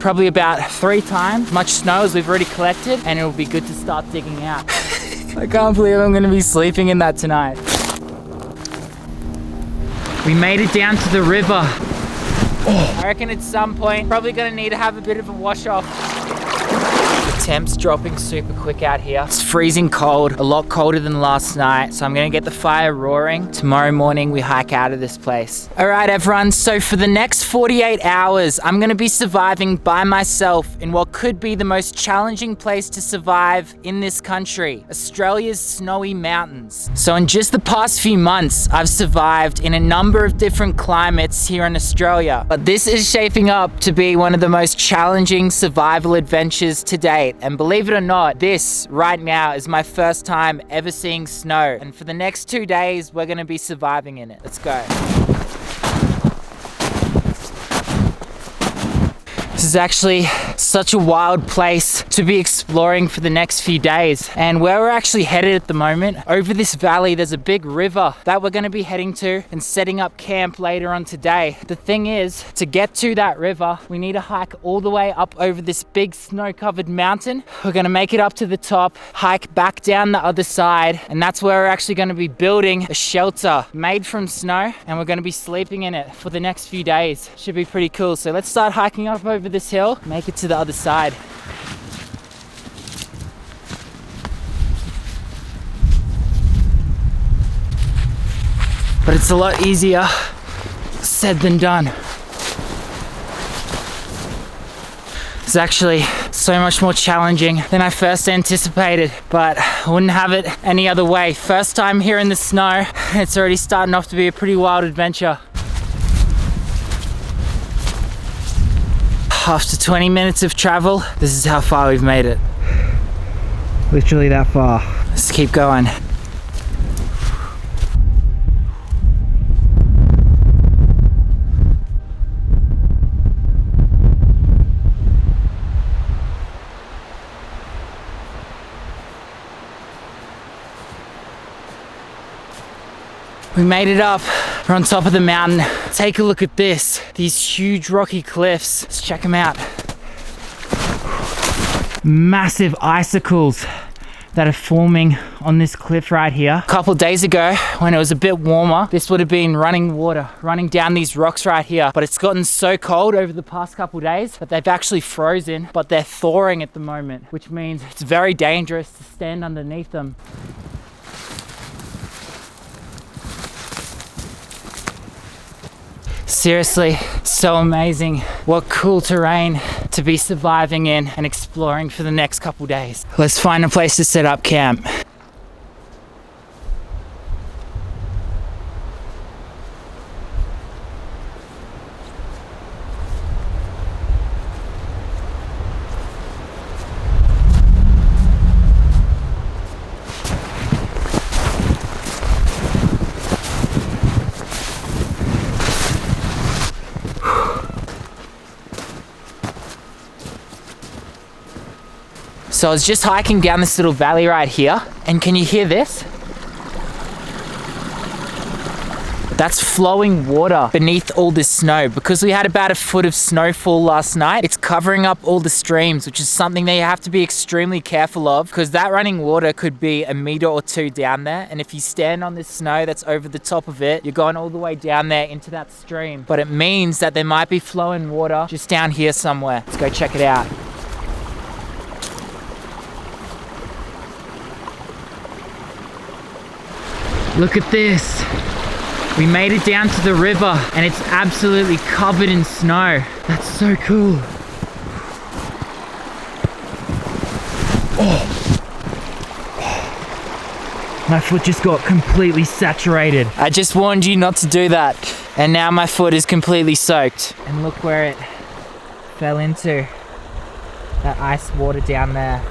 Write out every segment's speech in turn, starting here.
Probably about 3 times much snow as we've already collected, and it'll be good to start digging out. I can't believe I'm gonna be sleeping in that tonight. We made it down to the river. I reckon at some point, probably gonna need to have a bit of a wash off. The temp's dropping super quick out here. It's freezing cold, a lot colder than last night. So I'm gonna get the fire roaring. Tomorrow morning, we hike out of this place. All right, everyone. So for the next 48 hours, I'm gonna be surviving by myself in what could be the most challenging place to survive in this country, Australia's snowy mountains. So in just the past few months, I've survived in a number of different climates here in Australia. But this is shaping up to be one of the most challenging survival adventures to date. And believe it or not, this right now is my first time ever seeing snow. And for the next 2 days, we're gonna be surviving in it. Let's go. This is actually such a wild place to be exploring for the next few days. And where we're actually headed at the moment, over this valley, there's a big river that we're gonna be heading to and setting up camp later on today. The thing is, to get to that river, we need to hike all the way up over this big snow-covered mountain. We're gonna make it up to the top, hike back down the other side, and that's where we're actually gonna be building a shelter made from snow, and we're gonna be sleeping in it for the next few days. Should be pretty cool. So let's start hiking up over this hill, make it to the other side. But it's a lot easier said than done. It's actually so much more challenging than I first anticipated, but I wouldn't have it any other way. First time here in the snow, it's already starting off to be a pretty wild adventure. After 20 minutes of travel, this is how far we've made it. Literally that far. Let's keep going. We made it up. We're on top of the mountain. Take a look at this. These huge rocky cliffs. Let's check them out. Massive icicles that are forming on this cliff right here. A couple days ago, when it was a bit warmer, this would have been running water, running down these rocks right here. But it's gotten so cold over the past couple days that they've actually frozen, but they're thawing at the moment, which means it's very dangerous to stand underneath them. Seriously, so amazing. What cool terrain to be surviving in and exploring for the next couple days. Let's find a place to set up camp. So I was just hiking down this little valley right here, and can you hear this? That's flowing water beneath all this snow. Because we had about a foot of snowfall last night, it's covering up all the streams, which is something that you have to be extremely careful of, because that running water could be 1 meter or 2 down there. And if you stand on this snow that's over the top of it, you're going all the way down there into that stream. But it means that there might be flowing water just down here somewhere. Let's go check it out. Look at this. We made it down to the river and it's absolutely covered in snow. That's so cool. Oh. My foot just got completely saturated. I just warned you not to do that. And now my foot is completely soaked. And look where it fell into. That ice water down there.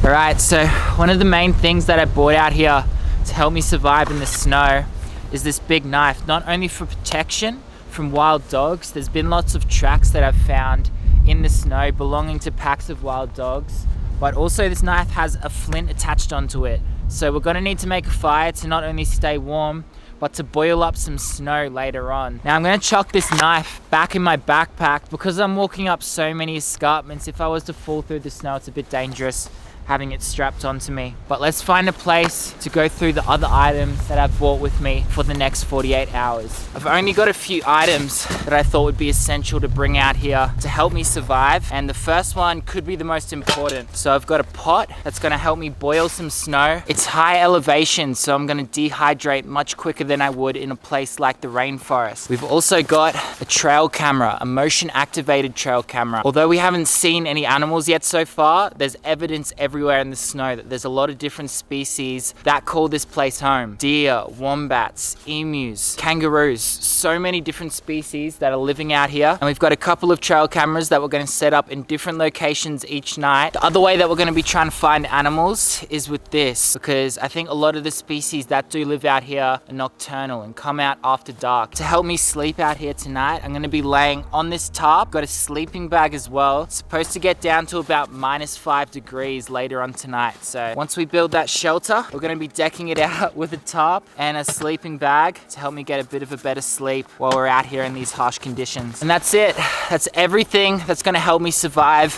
Alright, so one of the main things that I bought out here to help me survive in the snow is this big knife, not only for protection from wild dogs. There's been lots of tracks that I've found in the snow belonging to packs of wild dogs, but also this knife has a flint attached onto it. So we're gonna need to make a fire to not only stay warm, but to boil up some snow later on. Now I'm gonna chuck this knife back in my backpack because I'm walking up so many escarpments. If I was to fall through the snow, it's a bit dangerous having it strapped onto me. But let's find a place to go through the other items that I've brought with me for the next 48 hours. I've only got a few items that I thought would be essential to bring out here to help me survive. And the first one could be the most important. So I've got a pot that's gonna help me boil some snow. It's high elevation, so I'm gonna dehydrate much quicker than I would in a place like the rainforest. We've also got a trail camera, a motion activated trail camera. Although we haven't seen any animals yet so far, there's evidence everywhere in the snow that there's a lot of different species that call this place home. Deer, wombats, emus, kangaroos, so many different species that are living out here. And we've got a couple of trail cameras that we're going to set up in different locations each night. The other way that we're going to be trying to find animals is with this, because I think a lot of the species that do live out here are nocturnal and come out after dark. To help me sleep out here tonight, I'm going to be laying on this tarp. Got a sleeping bag as well. It's supposed to get down to about -5 degrees later on tonight. So once we build that shelter, we're going to be decking it out with a tarp and a sleeping bag to help me get a bit of a better sleep while we're out here in these harsh conditions. And that's it. That's everything that's going to help me survive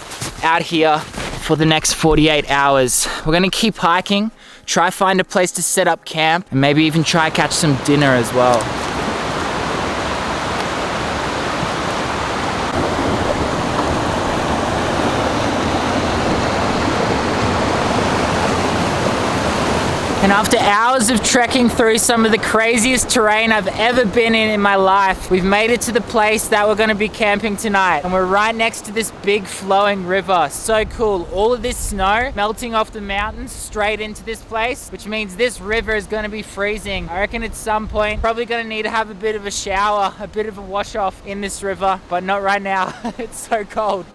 out here for the next 48 hours. We're going to keep hiking, try find a place to set up camp, and maybe even try catch some dinner as well. And after hours of trekking through some of the craziest terrain I've ever been in my life, we've made it to the place that we're gonna be camping tonight. And we're right next to this big flowing river. So cool. All of this snow melting off the mountains straight into this place, which means this river is gonna be freezing. I reckon at some point, probably gonna need to have a bit of a shower, a bit of a wash off in this river, but not right now. It's so cold.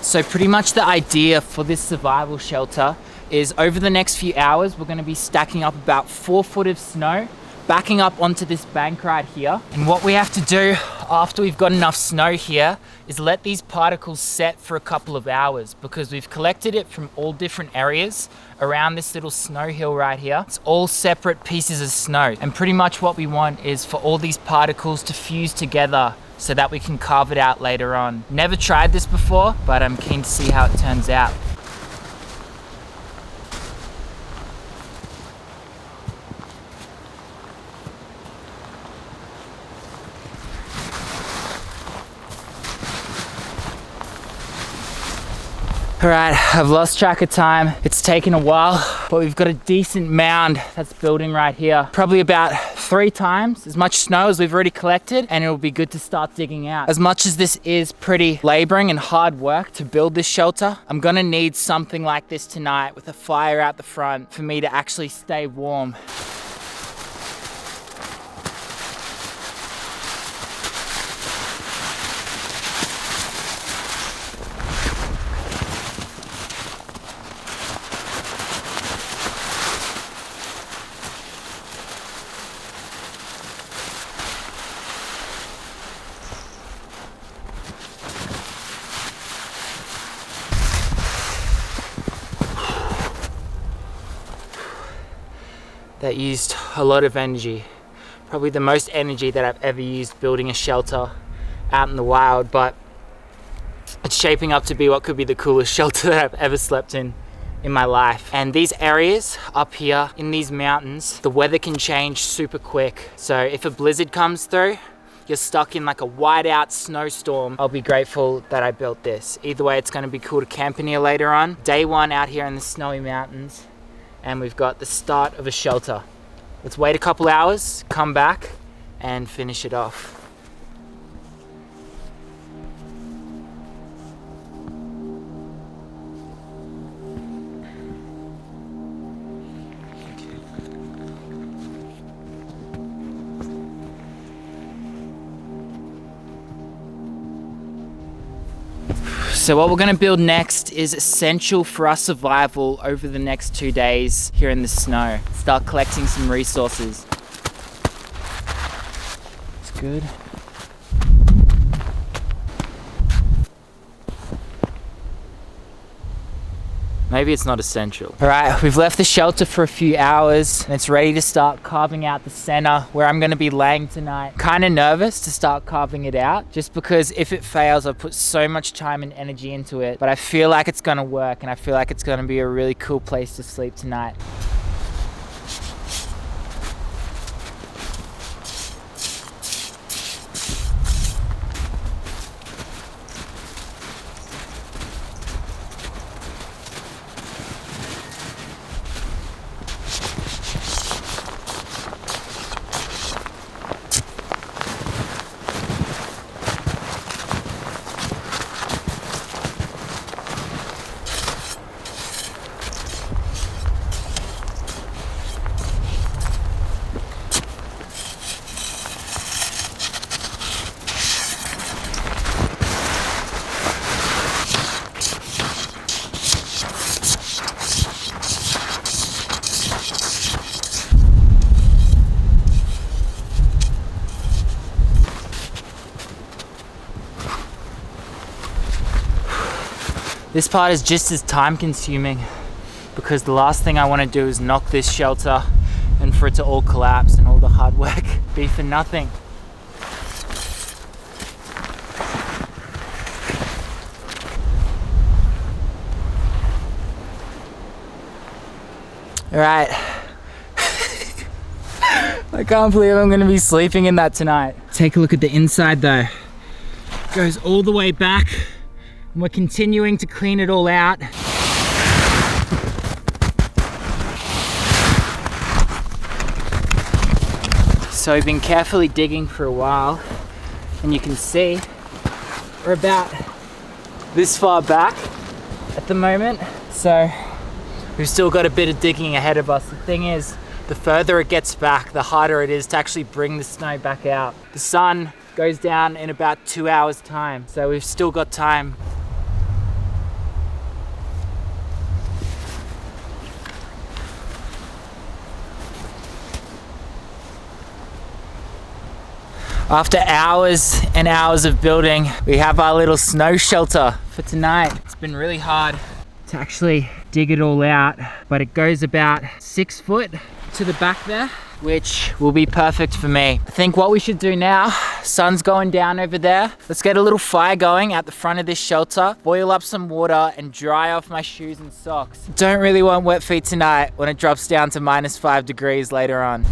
So pretty much the idea for this survival shelter is over the next few hours, we're gonna be stacking up about 4 foot of snow, backing up onto this bank right here. And what we have to do after we've got enough snow here is let these particles set for a couple of hours, because we've collected it from all different areas around this little snow hill right here. It's all separate pieces of snow. And pretty much what we want is for all these particles to fuse together so that we can carve it out later on. Never tried this before, but I'm keen to see how it turns out. All right, I've lost track of time. It's taken a while, but we've got a decent mound that's building right here. Probably about 3 times as much snow as we've already collected, and it'll be good to start digging out. As much as this is pretty laboring and hard work to build this shelter, I'm gonna need something like this tonight with a fire out the front for me to actually stay warm. That used a lot of energy. Probably the most energy that I've ever used building a shelter out in the wild, but it's shaping up to be what could be the coolest shelter that I've ever slept in my life. And these areas up here in these mountains, the weather can change super quick. So if a blizzard comes through, you're stuck in like a whiteout snowstorm, I'll be grateful that I built this. Either way, it's gonna be cool to camp in here later on. Day 1 out here in the snowy mountains, and we've got the start of a shelter. Let's wait a couple hours, come back, and finish it off. So what we're gonna build next is essential for our survival over the next 2 days here in the snow. Start collecting some resources. It's good. Maybe it's not essential. All right, we've left the shelter for a few hours and it's ready to start carving out the center where I'm gonna be laying tonight. Kind of nervous to start carving it out just because if it fails, I've put so much time and energy into it, but I feel like it's gonna work and I feel like it's gonna be a really cool place to sleep tonight. This part is just as time consuming because the last thing I want to do is knock this shelter and for it to all collapse and all the hard work be for nothing. All right. I can't believe I'm gonna be sleeping in that tonight. Take a look at the inside though. It goes all the way back. And we're continuing to clean it all out. So we've been carefully digging for a while and you can see we're about this far back at the moment. So we've still got a bit of digging ahead of us. The thing is, the further it gets back, the harder it is to actually bring the snow back out. The sun goes down in about 2 hours time, so we've still got time. After hours and hours of building, we have our little snow shelter for tonight. It's been really hard to actually dig it all out, but it goes about 6 foot to the back there, which will be perfect for me. I think what we should do now, sun's going down over there. Let's get a little fire going at the front of this shelter, boil up some water and dry off my shoes and socks. Don't really want wet feet tonight when it drops down to -5 degrees later on.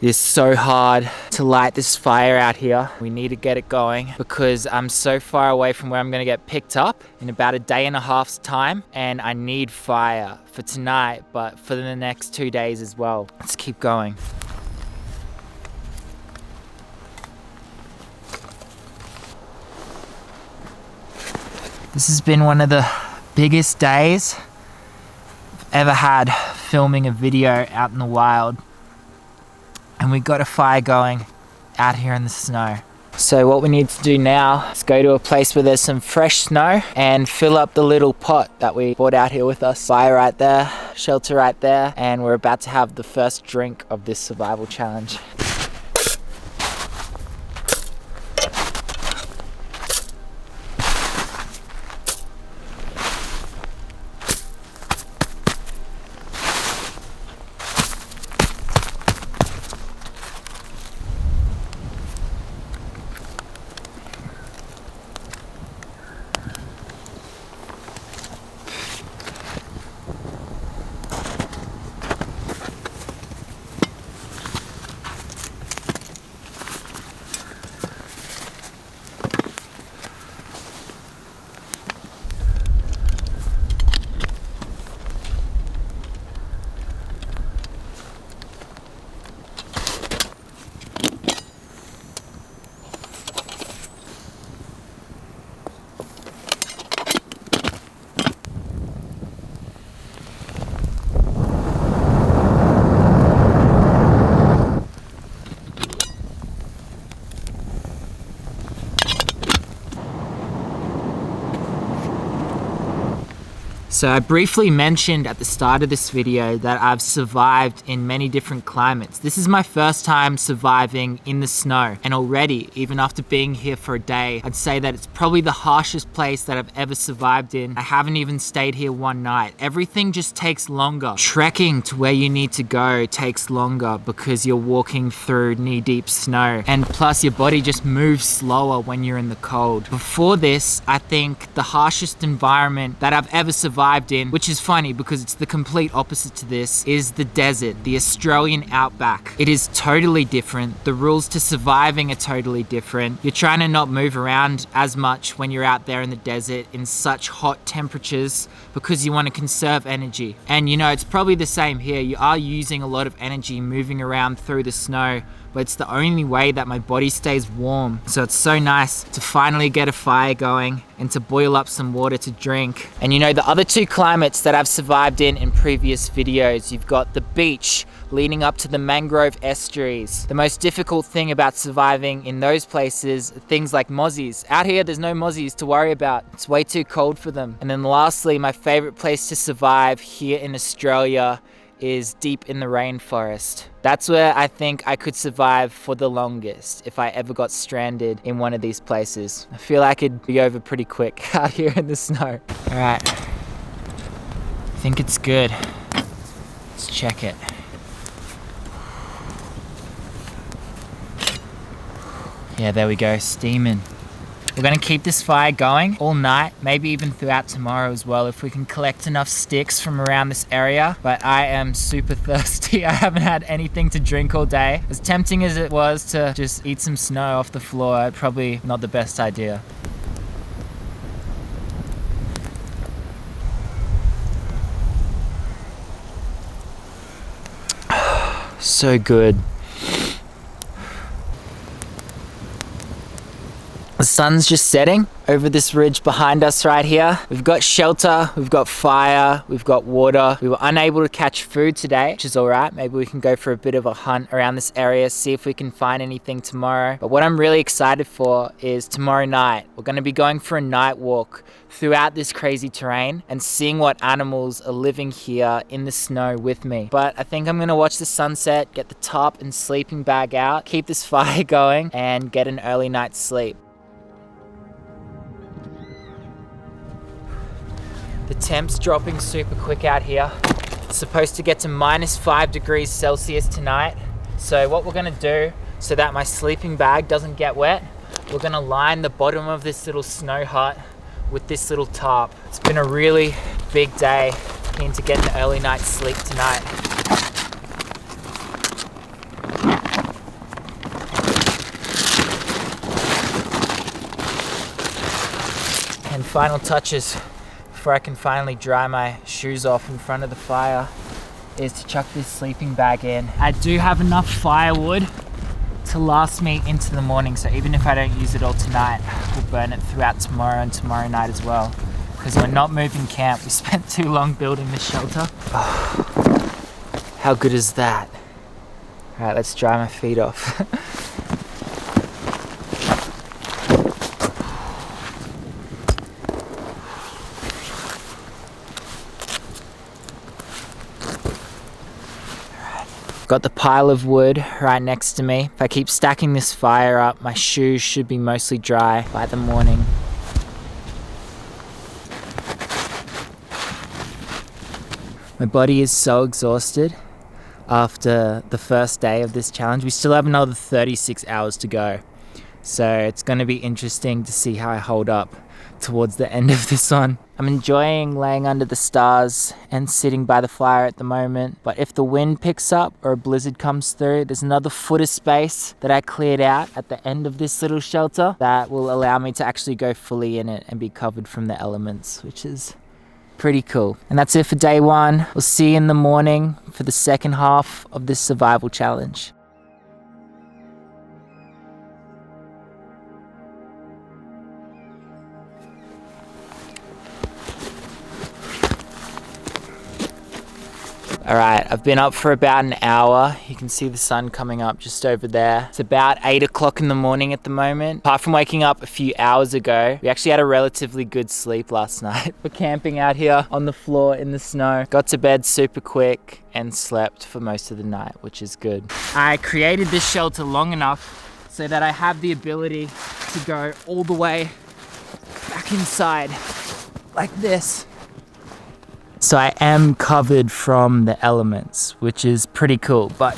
It's so hard to light this fire out here. We need to get it going because I'm so far away from where I'm gonna get picked up in about a day and a half's time, and I need fire for tonight, but for the next 2 days as well. Let's keep going. This has been one of the biggest days I've ever had filming a video out in the wild. And we got a fire going out here in the snow. So what we need to do now is go to a place where there's some fresh snow and fill up the little pot that we brought out here with us. Fire right there, shelter right there, and we're about to have the first drink of this survival challenge. So I briefly mentioned at the start of this video that I've survived in many different climates. This is my first time surviving in the snow, and already, even after being here for a day, I'd say that it's probably the harshest place that I've ever survived in. I haven't even stayed here one night. Everything just takes longer. Trekking to where you need to go takes longer because you're walking through knee-deep snow, and plus your body just moves slower when you're in the cold. Before this, I think the harshest environment that I've ever survived in, which is funny because it's the complete opposite to this, is the desert, the Australian outback. It is totally different. The rules to surviving are totally different. You're trying to not move around as much when you're out there in the desert in such hot temperatures because you want to conserve energy. And you know, it's probably the same here. You are using a lot of energy moving around through the snow, but it's the only way that my body stays warm. So it's so nice to finally get a fire going and to boil up some water to drink. And you know, the other two climates that I've survived in previous videos, you've got the beach leading up to the mangrove estuaries. The most difficult thing about surviving in those places are things like mozzies. Out here, there's no mozzies to worry about. It's way too cold for them. And then lastly, my favorite place to survive here in Australia is deep in the rainforest. That's where I think I could survive for the longest if I ever got stranded in one of these places. I feel like it'd be over pretty quick out here in the snow. All right, I think it's good. Let's check it. Yeah, there we go, steaming. We're gonna keep this fire going all night, maybe even throughout tomorrow as well, if we can collect enough sticks from around this area. But I am super thirsty. I haven't had anything to drink all day. As tempting as it was to just eat some snow off the floor, probably not the best idea. So good. The sun's just setting over this ridge behind us right here. We've got shelter, we've got fire, we've got water. We were unable to catch food today, which is all right. Maybe we can go for a bit of a hunt around this area, see if we can find anything tomorrow. But what I'm really excited for is tomorrow night. We're gonna be going for a night walk throughout this crazy terrain and seeing what animals are living here in the snow with me. But I think I'm gonna watch the sunset, get the tarp and sleeping bag out, keep this fire going, and get an early night's sleep. The temp's dropping super quick out here. It's supposed to get to -5 degrees Celsius tonight. So what we're gonna do so that my sleeping bag doesn't get wet, we're gonna line the bottom of this little snow hut with this little tarp. It's been a really big day. Keen to get an early night's sleep tonight. And final touches before I can finally dry my shoes off in front of the fire is to chuck this sleeping bag in. I do have enough firewood to last me into the morning, so even if I don't use it all tonight, we'll burn it throughout tomorrow and tomorrow night as well, because we're not moving camp. We spent too long building this shelter. Oh, how good is that? All right, let's dry my feet off. Got the pile of wood right next to me. If I keep stacking this fire up, my shoes should be mostly dry by the morning. My body is so exhausted after the first day of this challenge. We still have another 36 hours to go. So it's gonna be interesting to see how I hold up towards the end of this one. I'm enjoying laying under the stars and sitting by the fire at the moment, but if the wind picks up or a blizzard comes through, there's another foot of space that I cleared out at the end of this little shelter that will allow me to actually go fully in it and be covered from the elements, which is pretty cool. And that's it for day one. We'll see you in the morning for the second half of this survival challenge. All right, I've been up for about an hour. You can see the sun coming up just over there. It's about 8 o'clock in the morning at the moment. Apart from waking up a few hours ago, we actually had a relatively good sleep last night. We're camping out here on the floor in the snow. Got to bed super quick and slept for most of the night, which is good. I created this shelter long enough so that I have the ability to go all the way back inside like this. So I am covered from the elements, which is pretty cool. But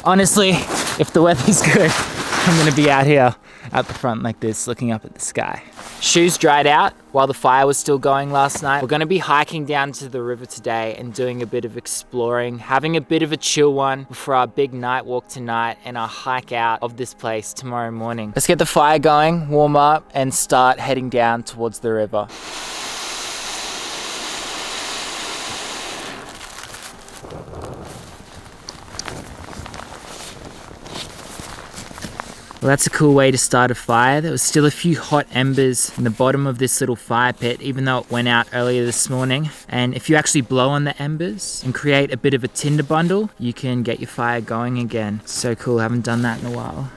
honestly, if the weather's good, I'm gonna be out here at the front like this, looking up at the sky. Shoes dried out while the fire was still going last night. We're gonna be hiking down to the river today and doing a bit of exploring, having a bit of a chill one before our big night walk tonight and our hike out of this place tomorrow morning. Let's get the fire going, warm up, and start heading down towards the river. Well, that's a cool way to start a fire. There was still a few hot embers in the bottom of this little fire pit, even though it went out earlier this morning. And if you actually blow on the embers and create a bit of a tinder bundle, you can get your fire going again. So cool, haven't done that in a while.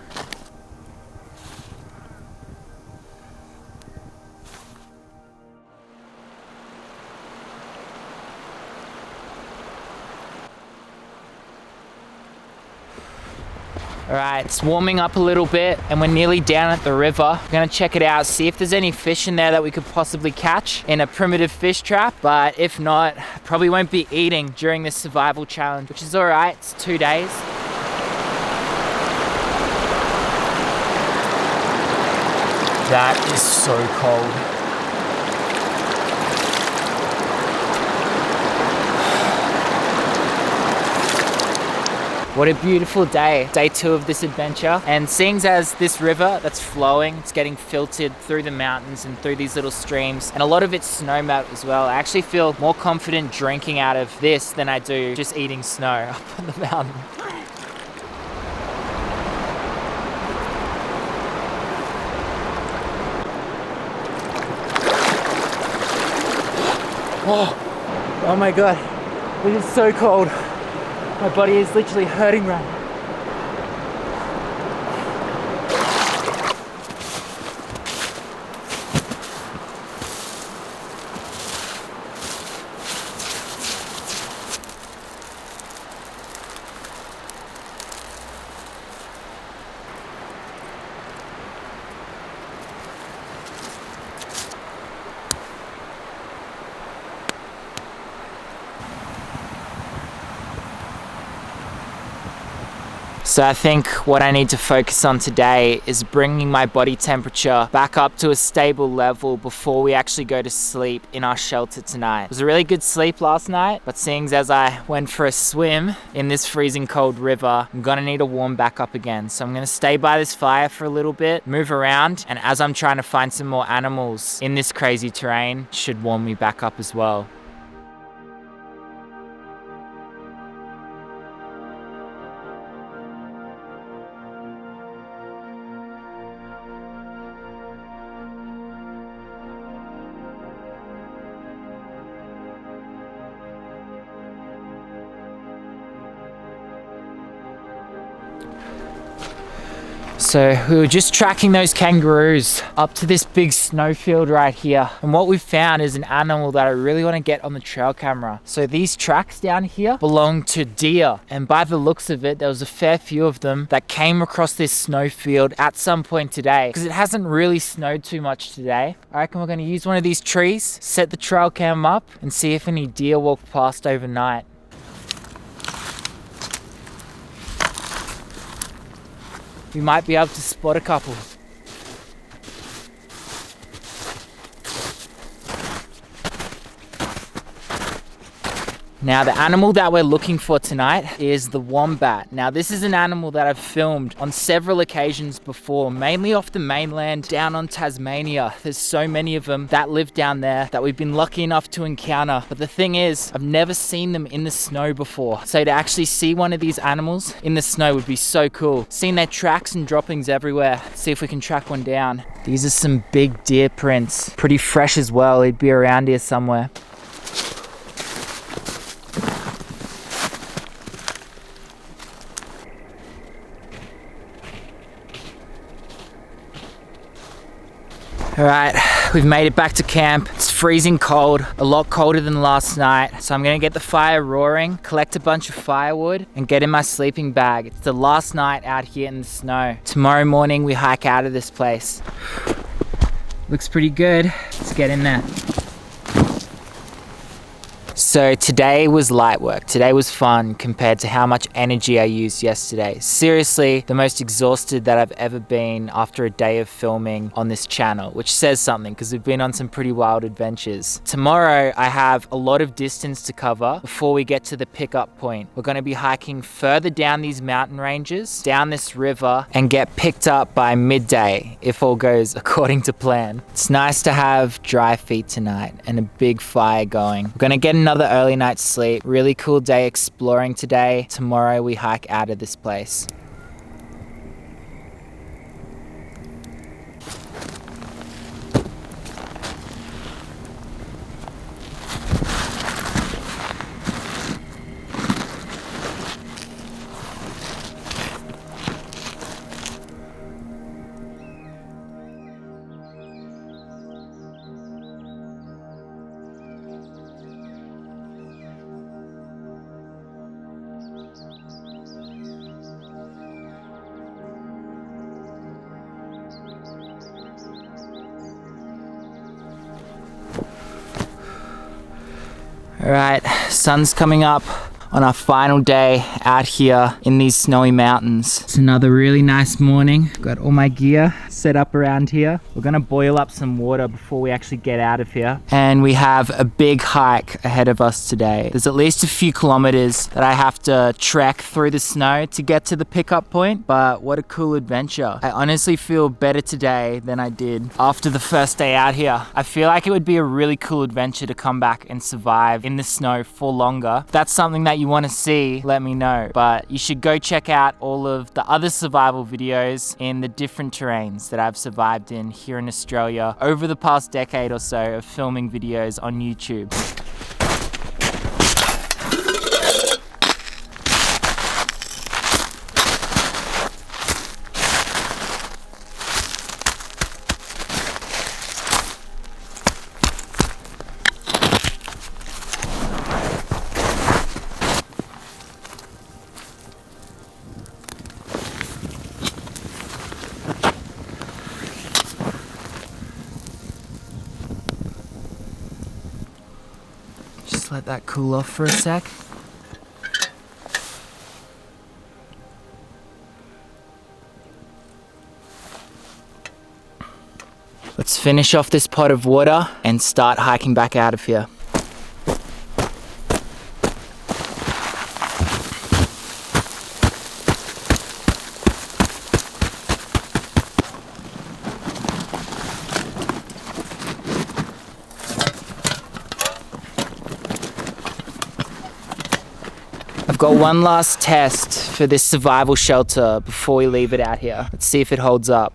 All right, it's warming up a little bit and we're nearly down at the river. We're gonna check it out, see if there's any fish in there that we could possibly catch in a primitive fish trap. But if not, probably won't be eating during this survival challenge, which is all right, it's 2 days. That is so cold. What a beautiful day. Day 2 of this adventure. And seeing as this river that's flowing, it's getting filtered through the mountains and through these little streams, and a lot of it's snowmelt as well. I actually feel more confident drinking out of this than I do just eating snow up on the mountain. Oh my God, it is so cold. My body is literally hurting right now. So I think what I need to focus on today is bringing my body temperature back up to a stable level before we actually go to sleep in our shelter tonight. It was a really good sleep last night, but seeing as I went for a swim in this freezing cold river, I'm gonna need to warm back up again. So I'm gonna stay by this fire for a little bit, move around, and as I'm trying to find some more animals in this crazy terrain, should warm me back up as well. So we were just tracking those kangaroos up to this big snowfield right here. And what we found is an animal that I really want to get on the trail camera. So these tracks down here belong to deer. And by the looks of it, there was a fair few of them that came across this snowfield at some point today. Because it hasn't really snowed too much today. I reckon we're going to use one of these trees, set the trail cam up, and see if any deer walk past overnight. We might be able to spot a couple. Now the animal that we're looking for tonight is the wombat. Now this is an animal that I've filmed on several occasions before, mainly off the mainland down on Tasmania. There's so many of them that live down there that we've been lucky enough to encounter. But the thing is, I've never seen them in the snow before. So to actually see one of these animals in the snow would be so cool. Seeing their tracks and droppings everywhere. See if we can track one down. These are some big deer prints. Pretty fresh as well. He'd be around here somewhere. All right, we've made it back to camp. It's freezing cold, a lot colder than last night. So I'm gonna get the fire roaring, collect a bunch of firewood, and get in my sleeping bag. It's the last night out here in the snow. Tomorrow morning, we hike out of this place. Looks pretty good. Let's get in there. So today was light work. Today was fun compared to how much energy I used yesterday. Seriously, the most exhausted that I've ever been after a day of filming on this channel, which says something because we've been on some pretty wild adventures. Tomorrow, I have a lot of distance to cover before we get to the pickup point. We're gonna be hiking further down these mountain ranges, down this river, and get picked up by midday if all goes according to plan. It's nice to have dry feet tonight and a big fire going. We're gonna get another early night's sleep. Really cool day exploring today. Tomorrow we hike out of this place. All right, sun's coming up on our final day out here in these snowy mountains. It's another really nice morning. Got all my gear set up around here. We're gonna boil up some water before we actually get out of here. And we have a big hike ahead of us today. There's at least a few kilometers that I have to trek through the snow to get to the pickup point, but what a cool adventure. I honestly feel better today than I did after the first day out here. I feel like it would be a really cool adventure to come back and survive in the snow for longer. If that's something that you want to see, let me know. But you should go check out all of the other survival videos in the different terrains that I've survived in here in Australia over the past decade or so of filming videos on YouTube. Just let that cool off for a sec. Let's finish off this pot of water and start hiking back out of here. I've got one last test for this survival shelter before we leave it out here. Let's see if it holds up.